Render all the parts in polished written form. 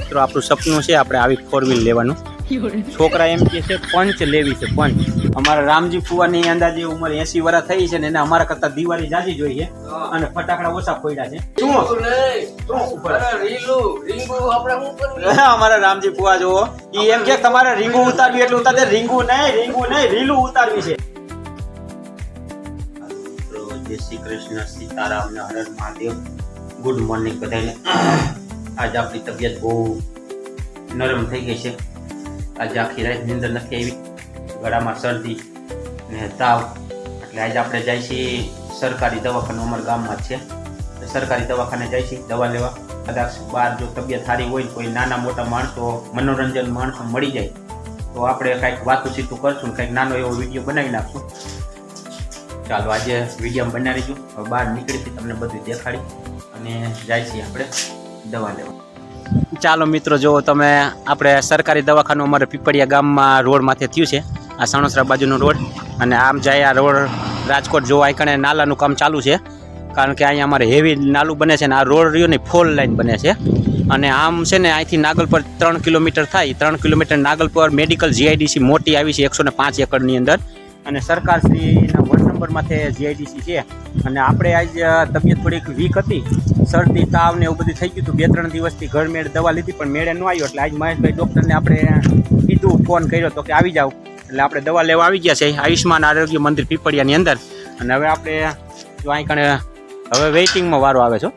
મિત્રો આપણું સપનું છે આપણે આવી 4 વ્હીલ લેવાનું. છોકરા એમ કે છે પંચ લેવી છે પંચ. અમારા રામજી ફુવાની અંદાજે ઉંમર 80 વર્ષ થઈ છે ને એને અમારા કરતા દિવાળી જાજી જોઈએ અને ફટાકડા ઓછા ફોડ્યા છે. અમારા રામજી ફુવા જોવો ઈ એમ કે તમારે રીંગુ ઉતારવી એટલે ઉતારજે. રીંગુ નહીં રીલું ઉતારવી છે. જય શ્રી કૃષ્ણ, સીતારામ ને હર મહાદેવ. ગુડ મોર્નિંગ બધાને. આજ આપણી તબિયત બહુ નરમ થઈ ગઈ છે. આજે આખી રાત નીંદર નથી આવી, ગળામાં શરદી ને તાવ, એટલે આજે આપણે જાય છીએ સરકારી દવાખાનું. અમારા ગામમાં જ છે, સરકારી દવાખાને જાય છીએ દવા લેવા. કદાચ બહાર જો તબિયત સારી હોય, કોઈ નાના મોટા માણસો, મનોરંજન માણસો મળી જાય તો આપણે કાંઈક વાતું સીતું કરશું, કાંઈક નાનો એવો વિડીયો બનાવી નાખશું. ચાલો આજે વિડીયો બનાવી રહીશું. હવે બહાર નીકળીથી તમને બધું દેખાડી અને જાય છીએ આપણે દવા લેવા. ચાલો મિત્રો, જો તમે આપણે સરકારી દવાખાનું અમારે પીપળિયા ગામમાં રોડ માથે થયું છે. આ સણોસરા બાજુનો રોડ અને આમ જાય આ રોડ રાજકોટ જો આઈકણે નાલાનું કામ ચાલુ છે, કારણ કે અહીંયા અમારે હેવી નાલું બને છે ને આ રોડ રહ્યો ને 4 લાઈન બને છે. અને આમ છે ને અહીંથી નાગલ પર 3 કિલોમીટર થાય. 3 કિલોમીટર નાગલ પર મેડિકલ જીઆઈડીસી મોટી આવી છે 105 એકરની અંદર, અને સરકારશ્રીના વોર્ડ નંબરમાંથી જીઆઈડીસી છે. અને આપણે આજ તબિયત થોડીક વીક હતી, શરદી તાવ ને એવું બધું થઈ ગયું હતું. 2-3 દિવસથી ઘર મેળ દવા લીધી પણ મેળે ન આવ્યો, એટલે આજ મહેશભાઈ ડૉક્ટરને આપણે કીધું, ફોન કર્યો તો કે આવી જાઓ. એટલે આપણે દવા લેવા આવી ગયા છે આયુષ્માન આરોગ્ય મંદિર પીપળિયાની અંદર. અને હવે આપણે જો અહીં કણે હવે વેઇટિંગમાં વારો આવે છે.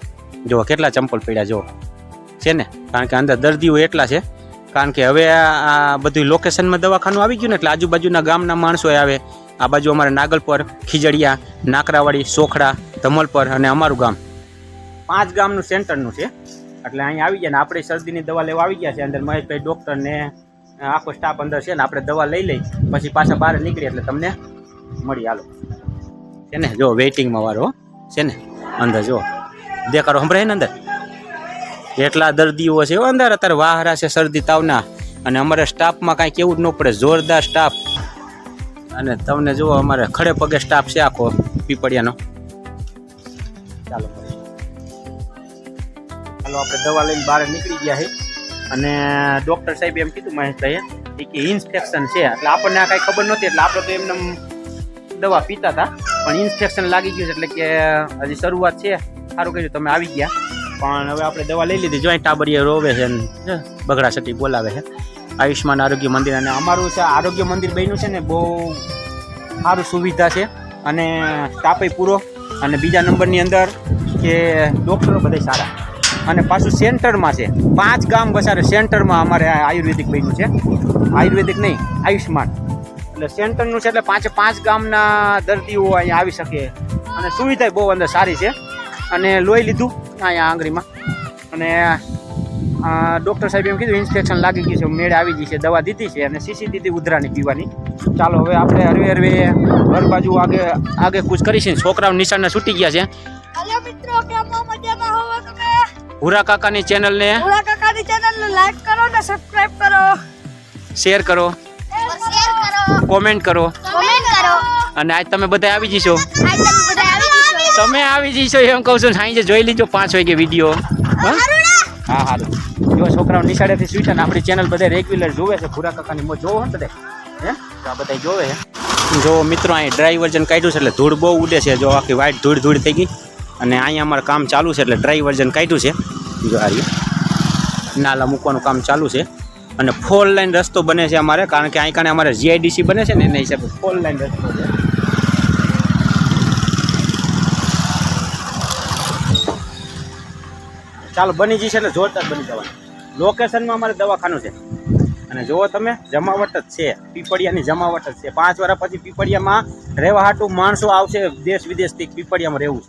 જો કેટલા ચંપલ પડ્યા જો છે ને, કારણ કે અંદર દર્દીઓ એટલા છે. કારણ કે હવે આ બધું લોકેશનમાં દવાખાનું આવી ગયું ને, એટલે આજુબાજુના ગામના માણસો આવે. આ બાજુ અમારે નાગલપર, ખીજડીયા, નાકરાવાડી, સોખડા, ધમલપર અને અમારું ગામ 5 ગામનું સેન્ટરનું છે. એટલે અહીંયા આવી ગયા ને આપણે શરદીની દવા લેવા આવી ગયા છે. અંદર મહેશભાઈ ડૉક્ટર ને આખો સ્ટાફ અંદર છે ને. આપણે દવા લઈ લઈ પછી પાછા બહાર નીકળી એટલે તમને મળી. હાલો છે ને, જો વેઇટિંગમાં વારો છે ને અંદર. જો દેખાડો સંભળાય ને અંદર એટલા દર્દીઓ છે અંદર અત્યારે વાહરા છે શરદી તાવના. અને અમારે સ્ટાફમાં કાંઈ કેવું જ ન પડે, જોરદાર સ્ટાફ. અને તમને જુઓ અમારે ખડે પગે સ્ટાફ છે આખો પીપળિયાનો. ચાલો આપણે દવા લઈને બહાર નીકળી ગયા છે. અને ડૉક્ટર સાહેબ એમ કીધું મહેશભાઈએ કે ઇન્ફેક્શન છે, એટલે આપણને આ કાંઈ ખબર નહોતી. એટલે આપણે તો એમને દવા પીતા હતા, પણ ઇન્ફેક્શન લાગી ગયું છે. એટલે કે હજી શરૂઆત છે, સારું કર્યું તમે આવી ગયા. પણ હવે આપણે દવા લઈ લીધી. જો અહીં ટાબરીએ રોવે છે, બગડા સટી બોલાવે છે. આયુષ્માન આરોગ્ય મંદિર અને અમારું છે આરોગ્ય મંદિર બન્યું છે ને, બહુ સારું સુવિધા છે અને સ્ટાફે પૂરો. અને બીજા નંબરની અંદર કે ડૉક્ટરો બધા સારા. અને પાછું સેન્ટરમાં છે, 5 ગામ બસારે સેન્ટરમાં અમારે આયુર્વેદિક બન્યું છે. આયુર્વેદિક નહીં, આયુષ્માન એટલે સેન્ટરનું છે. એટલે 5 ગામના દર્દીઓ અહીંયા આવી શકે. અને સુવિધા બહુ અંદર સારી છે. અને લોહી લીધું અહીંયા આંગળીમાં. અને ડૉક્ટર સાહેબ એમ કીધું ઇન્ફેક્શન લાગી ગયું છે, મેળે આવી ગઈ છે. દવા દીધી છે અને શીશી દીધી ઉધરાની પીવાની. ચાલો હવે આપણે હરવે ઘર બાજુ આગે કૂચ કરીશું. છોકરાઓ નિશાળને છૂટી ગયા છે. હેલો મિત્રો, કેમ મજામાં હોવો તમે? ભૂરા કાકાની ચેનલને લાઈક કરો ને સબસ્ક્રાઇબ કરો, શેર કરો, કોમેન્ટ કરો. કરો. અને આજ તમે બધા આવી જશો. આજ તમે બધા આવી જશો. તમે આવી જશો એમ કહું છું. સાંજે જોઈ લીજો 5 વાગે વિડીયો. હા સારું. જો છોકરાઓ નિશાળેથી સ્વીટ અને આપણી ચેનલ બધા રેગ્યુલર જોવે છે. ભૂરા કાકાની મોજ જોવો ને બધા હે તો આ બધા જોવે છે. જો મિત્રો અહીં ડ્રાય વર્ઝન કાઢ્યું છે એટલે ધૂળ બહુ ઉડે છે. જો આખી વાઇટ ધૂળ થઈ ગઈ. અને અહીંયા અમારે કામ ચાલુ છે એટલે ડ્રાય વર્ઝન કાઢ્યું છે. જો આ નાલા મૂકવાનું કામ ચાલુ છે. અને 4 લાઈન રસ્તો બને છે અમારે, કારણ કે અહીં કારણે અમારે જીઆઈડીસી બને છે ને એના હિસાબે 4 લાઈન રસ્તો છે. ચાલો બની જશે એટલે જોરદાર બની જવાનું. લોકેશનમાં અમારે દવાખાનું છે. અને જુઓ તમે જમાવટ જ છે, પીપળિયાની જમાવટ જ છે. 5 વર્ષ પછી પીપળિયામાં રહેવા હાટું માણસો આવશે દેશ વિદેશથી પીપળિયામાં રહેવું છે.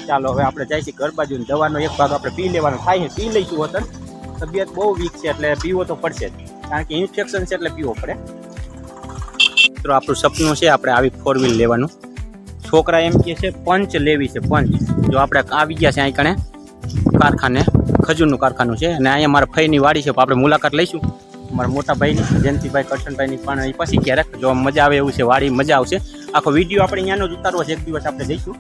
ચાલો હવે આપણે જઈશું ઘર બાજુ. દવાનો એક ભાગ આપણે પી લેવાનો થાય છે, પી લઈશું. હોતન તબિયત બહુ વીક છે એટલે પીવો તો પડશે જ, કારણ કે ઇન્ફેક્શન છે એટલે પીવો પડે. મિત્રો આપણું સપનું છે આપણે આવી 4 વ્હીલ લેવાનું. છોકરા એમ કહે છે પંચ લેવી છે પંચ. જો આપણે આવી ગયા છે અહીં કણે કારખાને, ખજૂરનું કારખાનું છે. અને અહીંયા મારા ફઈની વાડી છે, આપણે મુલાકાત લઈશું. મારા મોટા ભાઈની, જયંતિભાઈ કરશનભાઈની, પણ એ પછી ક્યારેક જો મજા આવે એવું છે. વાડી મજા આવશે. આખો વિડીયો આપણે અહીંયાનો જ ઉતારવો છે. એક દિવસ આપણે જઈશું.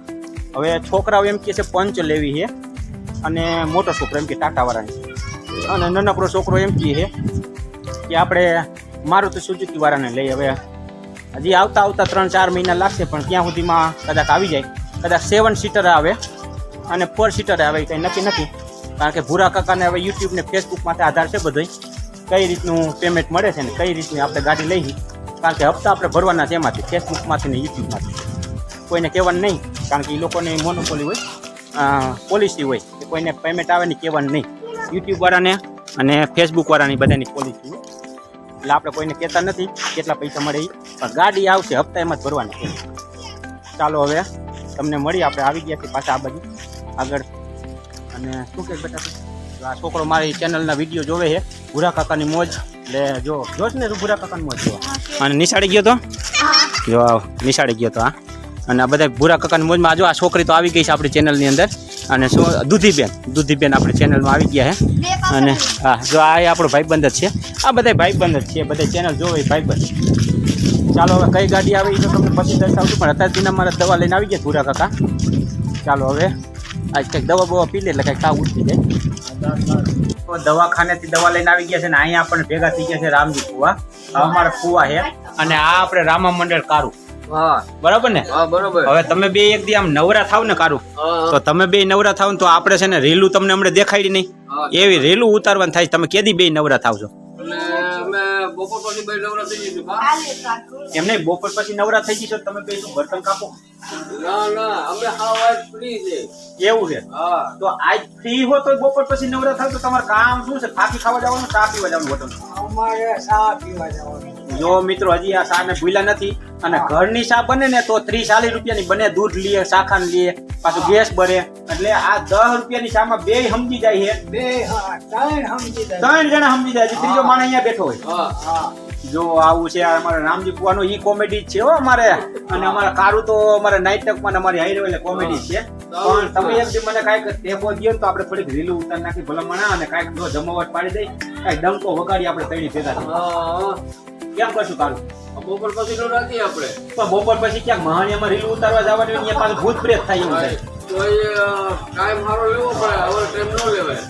હવે છોકરાઓ એમ કહે છે પંચ લેવી છે અને મોટો છોકરો એમ કે ટાટાવાળાની. અને નાનકડો છોકરો એમ કહે છે કે આપણે મારુતિ સુઝુકી વાળાને લઈ. હવે હજી આવતા 3-4 મહિના લાગશે, પણ ત્યાં સુધીમાં કદાચ આવી જાય. કદાચ 7 સીટર આવે અને 4 સીટર આવે, કંઈ નક્કી નથી. કારણ કે ભૂરા કાકાને હવે યુટ્યુબ ને ફેસબુક માટે આધાર છે બધો, કઈ રીતનું પેમેન્ટ મળે છે ને કઈ રીતની આપણે ગાડી લઈ. કારણ કે હપ્તા આપણે ભરવાના છે એમાંથી, ફેસબુકમાંથી ને યુટ્યુબમાંથી. કોઈને કહેવાનું નહીં, કારણ કે એ લોકોને મોનોપોલી હોય, પોલિસી હોય કે કોઈને પેમેન્ટ આવે ને કહેવાનું નહીં. યુટ્યુબવાળાને અને ફેસબુકવાળાની બધાની પોલિસી હોય, એટલે આપણે કોઈને કહેતા નથી કેટલા પૈસા મળે એ. પણ ગાડી આવશે હપ્તા એમાં જ ભરવાની છે. ચાલો હવે તમને મળી, આપણે આવી ગયા છીએ પાછા આ બાજુ આગળ. અને શું કહે બેટા, આ છોકરો મારી ચેનલના વિડીયો જોવે છે, ભૂરા કાકાની મોજ. એટલે જોશ ને ભૂરા કાકાની મોજ જોવા. અને નિશાળી ગયો તો જો નિશાળી ગયો તો. હા, અને આ બધા ભૂરા કાકાની મોજમાં જો આ છોકરી તો આવી ગઈ છે આપણી ચેનલની અંદર. અને શું દૂધીબેન આપણી ચેનલમાં આવી ગયા છે. અને હા, જો આ આપણો ભાઈબંધ જ છે. આ બધા ભાઈબંધ જ છે, બધા ચેનલ જોવે ભાઈબંધ. ચાલો હવે કઈ ગાડી આવે એ તો તમને પછી દર્શાવશું, પણ અત્યાર દિના મારા દવા લઈને આવી ગયા ભૂરા કાકા. ચાલો હવે આજ કંઈક દવા બવા પી લે એટલે કંઈક તાવ ઉઠી જાય. દવાખાનેથી દવા લઈને આવી ગયા છે ને અહીંયા આપણને ભેગા થઈ ગયા છે રામજી ફુવા. અમારા ફુવા છે અને આ આપણે રામા મંડળ કારું. બરાબર ને? બરોબર. હવે તમે બે એક દી આમ નવરા થાવ ને કારું, તો તમે બે નવરા થાવ ને તો આપણે છે ને રેલું તમને હમણાં દેખાડી નહીં, એવી રેલું ઉતારવાનું થાય. તમે કેદી બે નવરા થાવ છો? એમ નહીં, બપોર પછી નવરા થઈ જશો તમે બે બર્તન કાપો. એવું છે? તો આજ ફ્રી હો તો બપોર પછી નવરા થાવ તો તમારે કામ શું છે? ફાંકી ખાવા જવાનું, ચા પીવા જવાનું હોટલ? જો મિત્રો હજી આ ચા ને ભૂલ્યા નથી. અને ઘરની ચા બને ને તો 30-40 રૂપિયાની બને. દૂધ લઈએ, શાખાન લઈએ, પાછું ગેસ ભરે. એટલે આ 10 રૂપિયાની ચામાં બે સમજી જાય છે. 3 જણા સમજી જાય. ત્રીજો માણસ અહીંયા બેઠો હોય. જો આવું છે અમારા રામજી ફુવાનો, ઈ કોમેડી છે હો અમારે. અને અમારા કારું તો અમારે નાટકમાં અમારી હાઈરો એટલે કોમેડી છે. પણ તમે એક દી મને કાંઈક ટેપો દો તો આપણે થોડીક રીલું ઉતાર નાખી ભલામણા, અને કાંઈક જો જમાવટ પાડી દઈ, કાંઈક ડંકો વગાડી આપણે તળી ભેગા થઈ. કેમ કરશું કારું? બપોર પછી તો રાખીએ આપણે. તો બપોર પછી ક્યાંક મહાણીયામાં રીલું ઉતારવા જવાનું હોય, પાછું ભૂત પ્રેત થાય એવું થાય. તો ટાઈમ સારો લેવો પડે, હવે ટાઈમ ન લેવાય.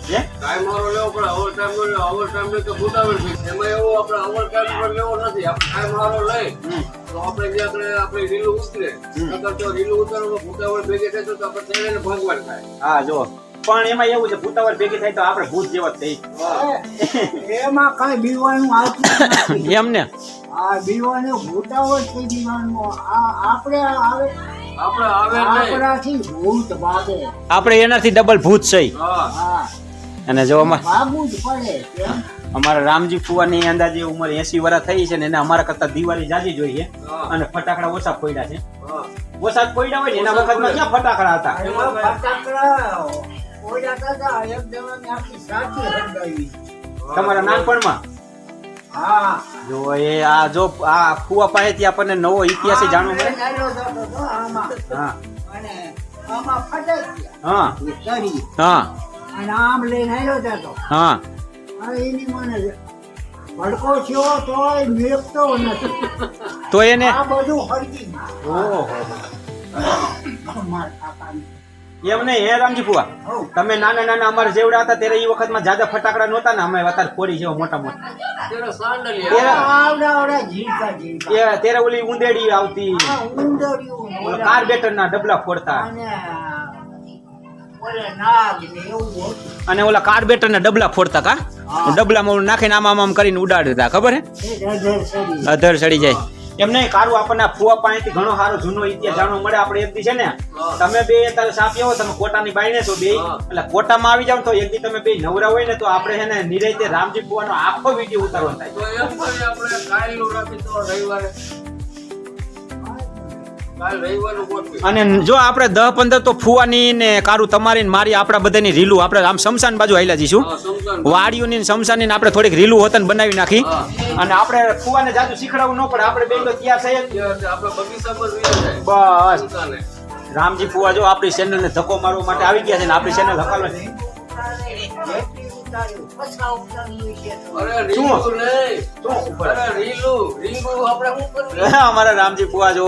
ટાઈમ મારો લેવો પડે, ઓવર ટાઈમ નો લેવો. ઓવર ટાઈમ તો ભૂતાવર છે, એમાં એવું આપણે ઓવર ટાઈમ લેવો નથી. આપણે ટાઈમ મારો લઈ તો આપણે જે આપણે રીલું ઉતરે, અગર તો રીલું ઉતારવા ભૂતાવર ભેગી થાય તો આપણે તેને ભગવાન થાય. હા જો, પણ એમાં એવું છે ભૂતાવર ભેગી થાય તો આપણે ભૂત જેવા જ થઈ. એમાં કઈ બીવાનું આવતું નથી. એમ ને? આ બીવાનું ભૂતાવર થઈ બીવાનું આપણે આવે. આપણાથી ભૂત ભાગે. આપણે એનાથી ડબલ ભૂત છે. અને જો અમારા રામજી ફુવાની અંદાજે ઉંમર 80 વર્ષ થઈ છે ને એને અમારા કરતા દિવાળી જાજી જોઈએ. અને ફટાકડા ઓછા ફોડ્યા છે. ઓછા ફોડ્યા હોય ને એના વખતમાં ક્યાં ફટાકડા હતા? તમારા નાનપણમાં? હા. જો એ આ જો આ ફુવા પાસેથી આપણને નવો ઇતિહાસ જાણવા મળે. હા હા હા. અને આમ લઈને આવ્યો જતો. હા. એની મને ભડકો થયો તોય મેકતો નથી. તો એને આ બધું હરકી. ઓહો. એમ નહીં હે રામજી ફુવા, તમે નાના અમારે જેવડા હતા ત્યારે એ વખતમાં જાજા ફટાકડા નહોતા ને, અમે અત્યારે ફોડી જેવા મોટા મોટા. ત્યારે ઓલી ઉંદેડી આવતી, કાર્બેટર ના ડબલા ફોડતા, અને ઓલા કાર્બેટર ના ડબલા ફોડતા. કા ડબલામાં નાખીને આમ કરીને ઉડાડતા, ખબર હે? અધર સડી જાય. એમ નહીં, કારું આપણને ફુવા પાણીથી ઘણો સારો જૂનો ઇતિહાસ જાણવા મળે. આપણે એક દી છે ને તમે બે તારે સાપી આવો, તમે કોટાની બાઈને છો બે, એટલે કોટામાં આવી જાવ તો એક દી તમે બે નવરા હોય ને તો આપણે છે ને નિરાંતે રામજી ફુવાનો આખો વિડીયો ઉતારવાનો થાય. અને જો આપણે 10-15 તો ફુવાની ને કારું તમારી ને મારી આપણા બધાની રીલું આપણે આમ શમશાન બાજુ હાલ્યા જઈશું. વાડીઓની શમશાની આપણે થોડીક રીલું હોતન બનાવી નાખી. અને આપણે ફુવાને જાજુ શીખડાવવું ન પડે, આપણે બે તો ત્યાં છે બસ. રામજી ફુવા જો આપણી ચેનલ ને ધક્કો મારવા માટે આવી ગયા છે ને આપણી ચેનલ હકાલો છે. અમારા રામજી ફુવા જો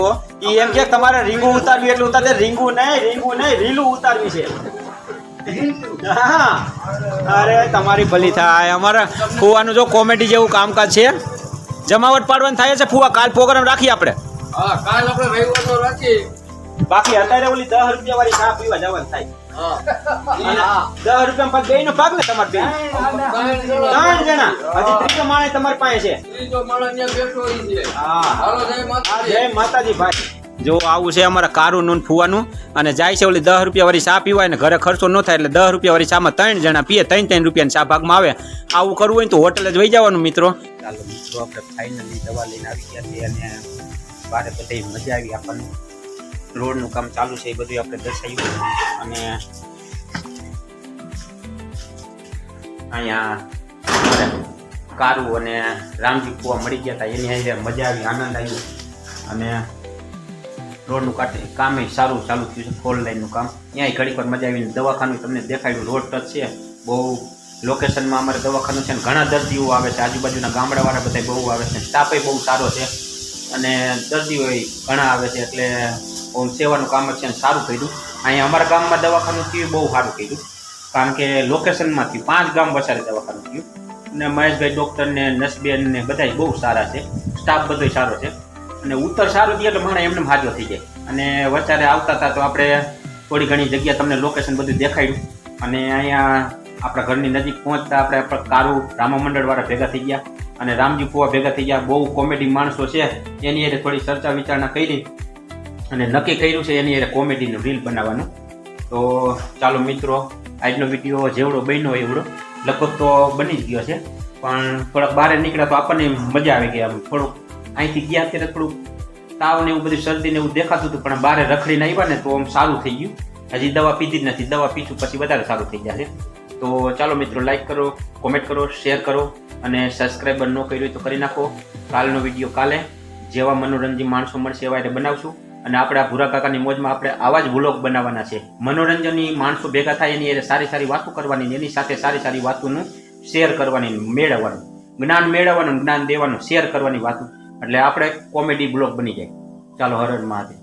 એમ કે તમારે રીંગું ઉતારવી એટલે ઉતારજે. રીંગું નહીં રીલું ઉતારવી છે. હા. અરે તમારી ભલી થાય. અમારા ફુવાનું જો કોમેડી જેવું કામકાજ છે. જમાવટ પાડવાનું થાય છે ફુવા. કાલ પ્રોગ્રામ રાખીએ આપણે. હા કાલ આપણે રવિવારનો રાખીએ. બાકી અત્યારે ઓલી 10 રૂપિયા વાળી ચા પીવા જવાનું થાય. હા અને 10 રૂપિયા બે નો ભાગ ને તમારે બે 3 જણા. હજી ત્રીજો માણસ તમારી પાસે છે. ત્રીજો માણસ ત્યાં બેઠો ઈ છે. હા હાલો જય માતાજી. જય માતાજી ભાઈ. જો આવું છે અમારા કારું નું ફુવાનું. અને જાય છે ઓલી 10 રૂપિયા વાળી ચા પીવાય ને ઘરે ખર્ચો ન થાય એટલે 10 રૂપિયા વાળી ચામાં 3 જણા પીએ. 3 રૂપિયાની ચા ભાગમાં આવે. આવું કરવું હોય તો હોટલ જ વહી જવાનું મિત્રો. ચાલો મિત્રો આપણે ફાઇનલી દવા લઈને આવી ગયા છીએ અને બારે બધી મજા આવી આપણને. રોડનું કામ ચાલુ છે એ બધું આપણે દર્શાવ્યું. અને અહીંયા કારું અને રામજી કુવા મળી ગયા હતા. એની અંદર મજા આવી, આનંદ આવ્યો. અને રોડનું કામ એ સારું ચાલુ થયું છે. 4 લાઈનનું કામ ત્યાંય ઘડીક વાર મજા આવીને દવાખાનું તમને દેખાડ્યું. રોડ ટચ છે, બહુ લોકેશનમાં અમારે દવાખાનું છે. અને ઘણા દર્દીઓ આવે છે, આજુબાજુના ગામડાવાળા બધા બહુ આવે છે. સ્ટાફ બહુ સારો છે અને દર્દીઓ ઘણા આવે છે. એટલે બહુ સેવાનું કામ છે અને સારું કર્યું. અહીંયા અમારા ગામમાં દવાખાનું થયું બહુ સારું કર્યું. કારણ કે લોકેશનમાંથી 5 ગામ વસારે દવાખાનું થયું. અને મહેશભાઈ ડૉક્ટર ને નસબેન ને બધા બહુ સારા છે. સ્ટાફ બધો સારો છે. અને ઉત્તર સારું દે એટલે માણસ એમને હાજર થઈ જાય. અને વચારે આવતા હતા તો આપણે થોડી ઘણી જગ્યા તમને લોકેશન બધું દેખાડ્યું. અને અહીંયા આપણા ઘરની નજીક પહોંચતા આપણે કારું રામા મંડળવાળા ભેગા થઈ ગયા અને રામજી ફુવા ભેગા થઈ ગયા. બહુ કોમેડી માણસો છે. એની એ થોડી ચર્ચા વિચારણા કરી અને નક્કી કર્યું છે એની એ કોમેડીનું રીલ બનાવવાનું. તો ચાલો મિત્રો, આજનો વિડીયો જેવડો બન્યો એવડો લગભગ તો બની જ ગયો છે. પણ થોડાક બહાર નીકળ્યા તો આપણને મજા આવી ગઈ. આમ થોડુંક અહીંથી ગયા ત્યારે થોડુંક તાવ ને એવું બધું શરદી ને એવું દેખાતું હતું. પણ બહાર રખડીને આવ્યા ને તો આમ સારું થઈ ગયું. હજી દવા પીધી જ નથી. દવા પીશું પછી વધારે સારું થઈ જશે. તો ચાલો મિત્રો, લાઈક કરો, કોમેન્ટ કરો, શેર કરો અને સબસ્ક્રાઈબર ન કર્યું હોય તો કરી નાખો. કાલનો વિડીયો કાલે જેવા મનોરંજન માણસો મળશે એવા રીતે બનાવશું. અને આપણે આ ભૂરા કાકાની મોજમાં આપણે આવા જ વ્લોગ બનાવવાના છે. મનોરંજનની માણસો ભેગા થાય એની એ સારી સારી વાતો કરવાની, એની સાથે સારી સારી વાતોનું શેર કરવાની, મેળવવાનું જ્ઞાન, મેળવવાનું જ્ઞાન દેવાનું, શેર કરવાની વાતો. એટલે આપણે કોમેડી બ્લોગ બની જાય. ચાલો, હર હર મહાદેવ.